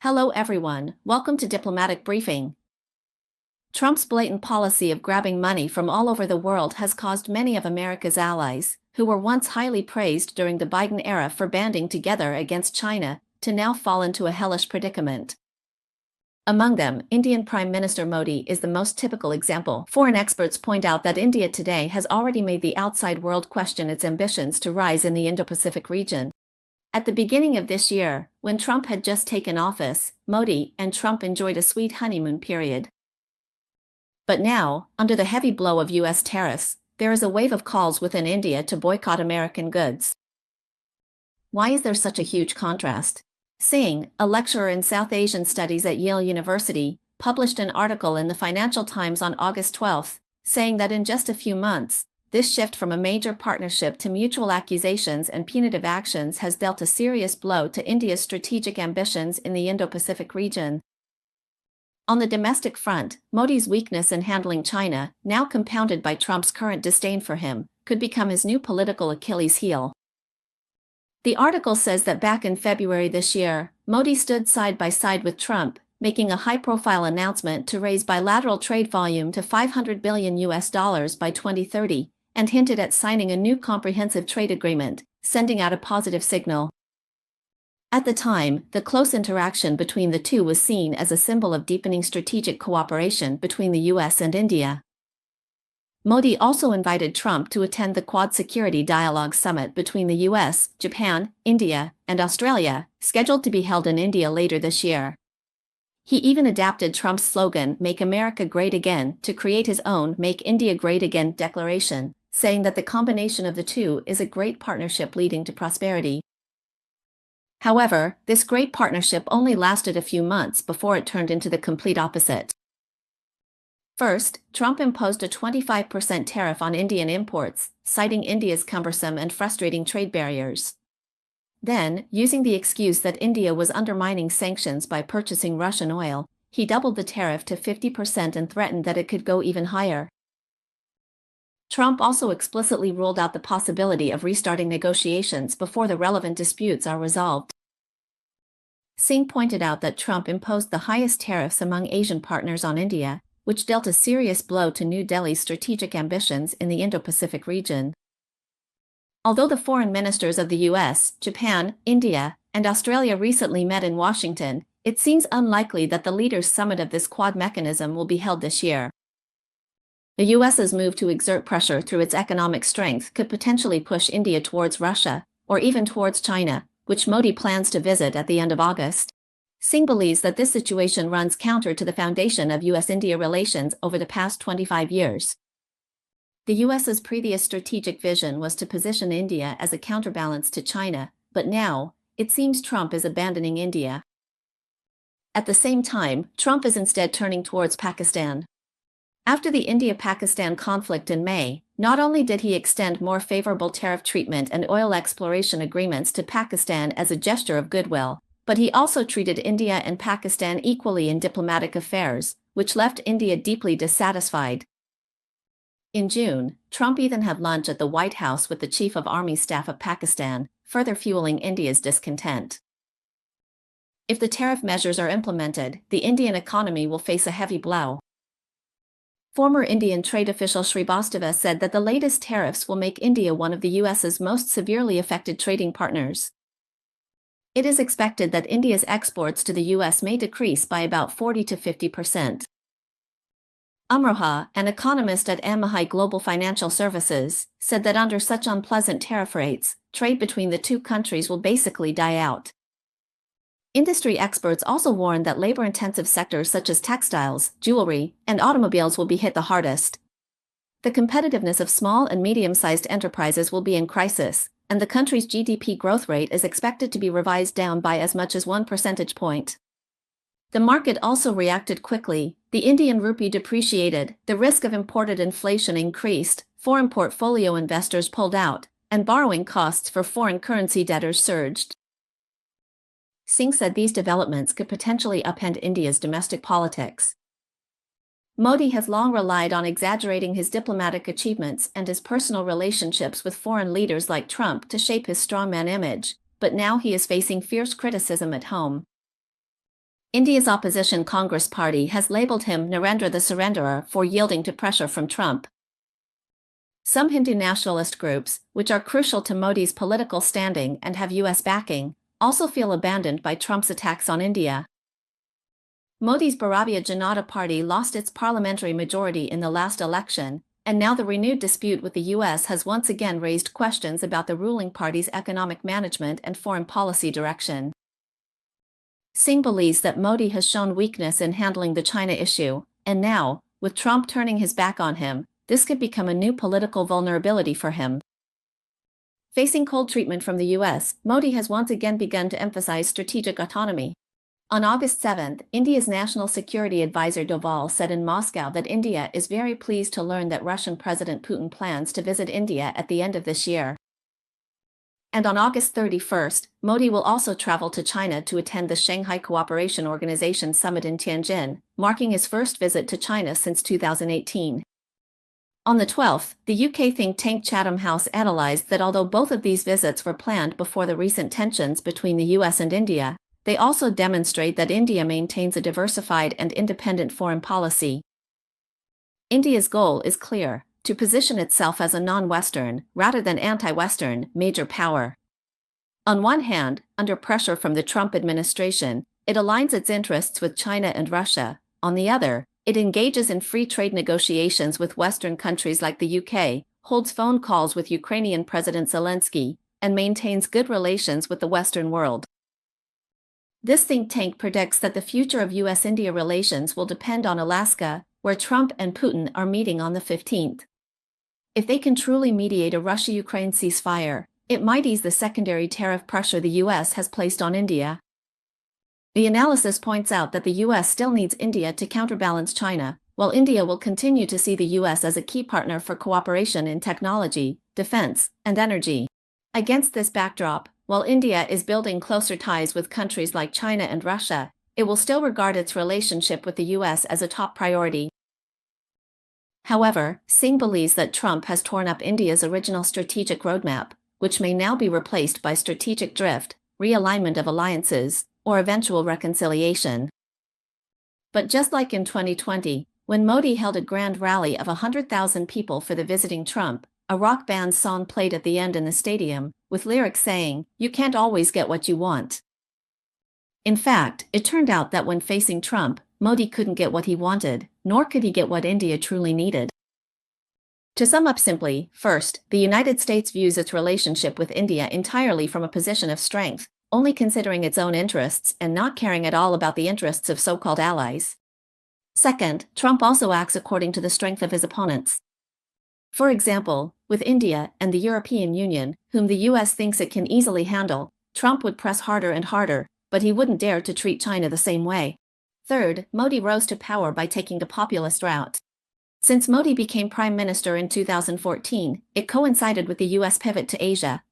Hello everyone, welcome to Diplomatic Briefing. Trump's blatant policy of grabbing money from all over the world has caused many of America's allies, who were once highly praised during the Biden era for banding together against China, to now fall into a hellish predicament. Among them, Indian Prime Minister Modi is the most typical example. Foreign experts point out that India today has already made the outside world question its ambitions to rise in the Indo-Pacific region. At the beginning of this year, when Trump had just taken office, Modi and Trump enjoyed a sweet honeymoon period. But now, under the heavy blow of U.S. tariffs, there is a wave of calls within India to boycott American goods. Why is there such a huge contrast? Singh, a lecturer in South Asian Studies at Yale University, published an article in the Financial Times on August 12, saying that in just a few months, this shift from a major partnership to mutual accusations and punitive actions has dealt a serious blow to India's strategic ambitions in the Indo-Pacific region. On the domestic front, Modi's weakness in handling China, now compounded by Trump's current disdain for him, could become his new political Achilles heel. The article says that back in February this year, Modi stood side by side with Trump, making a high-profile announcement to raise bilateral trade volume to $500 billion by 2030, and hinted at signing a new comprehensive trade agreement, sending out a positive signal. At the time, the close interaction between the two was seen as a symbol of deepening strategic cooperation between the US and India. Modi also invited Trump to attend the Quad Security Dialogue Summit between the US, Japan, India, and Australia, scheduled to be held in India later this year. He even adapted Trump's slogan, "Make America Great Again," to create his own "Make India Great Again" declaration, saying that the combination of the two is a great partnership leading to prosperity. However, this great partnership only lasted a few months before it turned into the complete opposite. First, Trump imposed a 25% tariff on Indian imports, citing India's cumbersome and frustrating trade barriers. Then, using the excuse that India was undermining sanctions by purchasing Russian oil, he doubled the tariff to 50% and threatened that it could go even higher. Trump also explicitly ruled out the possibility of restarting negotiations before the relevant disputes are resolved. Singh pointed out that Trump imposed the highest tariffs among Asian partners on India, which dealt a serious blow to New Delhi's strategic ambitions in the Indo-Pacific region. Although the foreign ministers of the US, Japan, India, and Australia recently met in Washington, it seems unlikely that the leaders' summit of this Quad mechanism will be held this year. The US's move to exert pressure through its economic strength could potentially push India towards Russia, or even towards China, which Modi plans to visit at the end of August. Singh believes that this situation runs counter to the foundation of US-India relations over the past 25 years. The US's previous strategic vision was to position India as a counterbalance to China, but now, it seems Trump is abandoning India. At the same time, Trump is instead turning towards Pakistan. After the India-Pakistan conflict in May, not only did he extend more favorable tariff treatment and oil exploration agreements to Pakistan as a gesture of goodwill, but he also treated India and Pakistan equally in diplomatic affairs, which left India deeply dissatisfied. In June, Trump even had lunch at the White House with the Chief of Army Staff of Pakistan, further fueling India's discontent. If the tariff measures are implemented, the Indian economy will face a heavy blow. Former Indian trade official Srivastava said that the latest tariffs will make India one of the US's most severely affected trading partners. It is expected that India's exports to the US may decrease by about 40 to 50%. Amroha, an economist at Amahai Global Financial Services, said that under such unpleasant tariff rates, trade between the two countries will basically die out. Industry experts also warned that labor-intensive sectors such as textiles, jewelry, and automobiles will be hit the hardest. The competitiveness of small and medium-sized enterprises will be in crisis, and the country's GDP growth rate is expected to be revised down by as much as 1 percentage point. The market also reacted quickly. The Indian rupee depreciated, the risk of imported inflation increased, foreign portfolio investors pulled out, and borrowing costs for foreign currency debtors surged. Singh said these developments could potentially upend India's domestic politics. Modi has long relied on exaggerating his diplomatic achievements and his personal relationships with foreign leaders like Trump to shape his strongman image, but now he is facing fierce criticism at home. India's opposition Congress Party has labeled him Narendra the Surrenderer for yielding to pressure from Trump. Some Hindu nationalist groups, which are crucial to Modi's political standing and have US backing, also feel abandoned by Trump's attacks on India. Modi's Bharatiya Janata Party lost its parliamentary majority in the last election, and now the renewed dispute with the US has once again raised questions about the ruling party's economic management and foreign policy direction. Singh believes that Modi has shown weakness in handling the China issue, and now, with Trump turning his back on him, this could become a new political vulnerability for him. Facing cold treatment from the US, Modi has once again begun to emphasize strategic autonomy. On August 7, India's National Security Advisor Doval said in Moscow that India is very pleased to learn that Russian President Putin plans to visit India at the end of this year. And on August 31, Modi will also travel to China to attend the Shanghai Cooperation Organization Summit in Tianjin, marking his first visit to China since 2018. On the 12th, the UK think tank Chatham House analyzed that although both of these visits were planned before the recent tensions between the US and India, they also demonstrate that India maintains a diversified and independent foreign policy. India's goal is clear: to position itself as a non-Western, rather than anti-Western, major power. On one hand, under pressure from the Trump administration, it aligns its interests with China and Russia. On the other, it engages in free trade negotiations with Western countries like the UK, holds phone calls with Ukrainian President Zelensky, and maintains good relations with the Western world. This think tank predicts that the future of US-India relations will depend on Alaska, where Trump and Putin are meeting on the 15th. If they can truly mediate a Russia-Ukraine ceasefire, it might ease the secondary tariff pressure the US has placed on India. The analysis points out that the US still needs India to counterbalance China, while India will continue to see the US as a key partner for cooperation in technology, defense, and energy. Against this backdrop, while India is building closer ties with countries like China and Russia, it will still regard its relationship with the US as a top priority. However, Singh believes that Trump has torn up India's original strategic roadmap, which may now be replaced by strategic drift, realignment of alliances, or eventual reconciliation. But just like in 2020, when Modi held a grand rally of 100,000 people for the visiting Trump, a rock band's song played at the end in the stadium, with lyrics saying, "You can't always get what you want." In fact, it turned out that when facing Trump, Modi couldn't get what he wanted, nor could he get what India truly needed. To sum up simply, first, the United States views its relationship with India entirely from a position of strength, only considering its own interests and not caring at all about the interests of so-called allies. Second, Trump also acts according to the strength of his opponents. For example, with India and the European Union, whom the US thinks it can easily handle, Trump would press harder and harder, but he wouldn't dare to treat China the same way. Third, Modi rose to power by taking the populist route. Since Modi became prime minister in 2014, it coincided with the US pivot to Asia.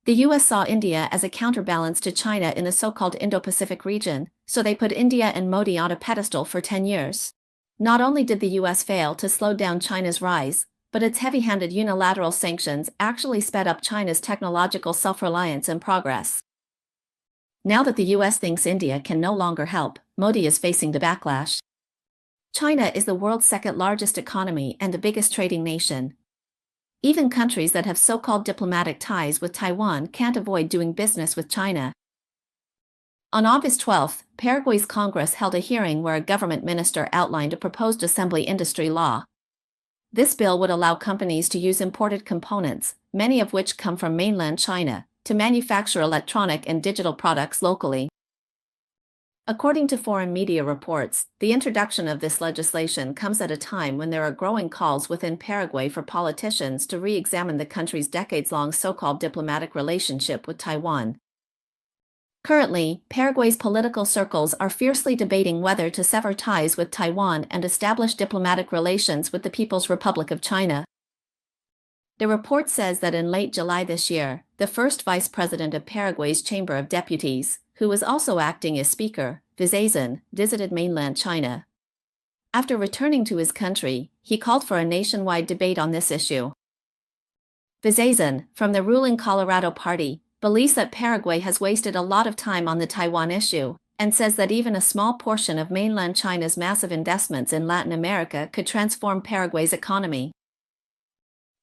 The US saw India as a counterbalance to China in the so-called Indo-Pacific region, so they put India and Modi on a pedestal for 10 years. Not only did the US fail to slow down China's rise, but its heavy-handed unilateral sanctions actually sped up China's technological self-reliance and progress. Now that the US thinks India can no longer help, Modi is facing the backlash. China is the world's second-largest economy and the biggest trading nation. Even countries that have so-called diplomatic ties with Taiwan can't avoid doing business with China. On August 12, Paraguay's Congress held a hearing where a government minister outlined a proposed assembly industry law. This bill would allow companies to use imported components, many of which come from mainland China, to manufacture electronic and digital products locally. According to foreign media reports, the introduction of this legislation comes at a time when there are growing calls within Paraguay for politicians to re-examine the country's decades-long so-called diplomatic relationship with Taiwan. Currently, Paraguay's political circles are fiercely debating whether to sever ties with Taiwan and establish diplomatic relations with the People's Republic of China. The report says that in late July this year, the first vice president of Paraguay's Chamber of Deputies, who was also acting as speaker, Vizazan, visited mainland China. After returning to his country, he called for a nationwide debate on this issue. Vizazan, from the ruling Colorado Party, believes that Paraguay has wasted a lot of time on the Taiwan issue, and says that even a small portion of mainland China's massive investments in Latin America could transform Paraguay's economy.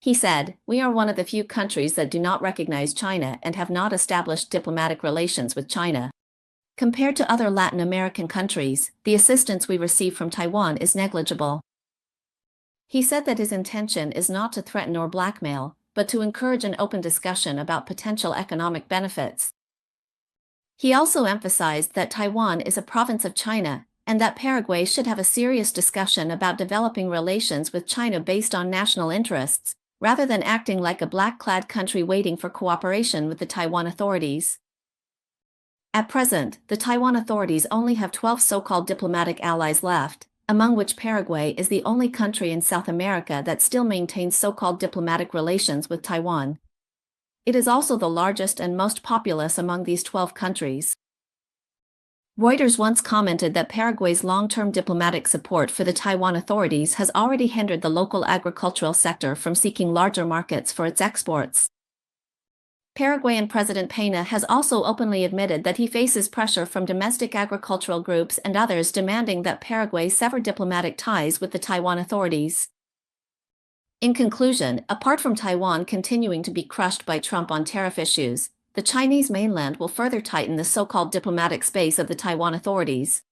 He said, "We are one of the few countries that do not recognize China and have not established diplomatic relations with China. Compared to other Latin American countries, the assistance we receive from Taiwan is negligible." He said that his intention is not to threaten or blackmail, but to encourage an open discussion about potential economic benefits. He also emphasized that Taiwan is a province of China, and that Paraguay should have a serious discussion about developing relations with China based on national interests, rather than acting like a black-clad country waiting for cooperation with the Taiwan authorities. At present, the Taiwan authorities only have 12 so-called diplomatic allies left, among which Paraguay is the only country in South America that still maintains so-called diplomatic relations with Taiwan. It is also the largest and most populous among these 12 countries. Reuters once commented that Paraguay's long-term diplomatic support for the Taiwan authorities has already hindered the local agricultural sector from seeking larger markets for its exports. Paraguayan President Peña has also openly admitted that he faces pressure from domestic agricultural groups and others demanding that Paraguay sever diplomatic ties with the Taiwan authorities. In conclusion, apart from Taiwan continuing to be crushed by Trump on tariff issues, the Chinese mainland will further tighten the so-called diplomatic space of the Taiwan authorities.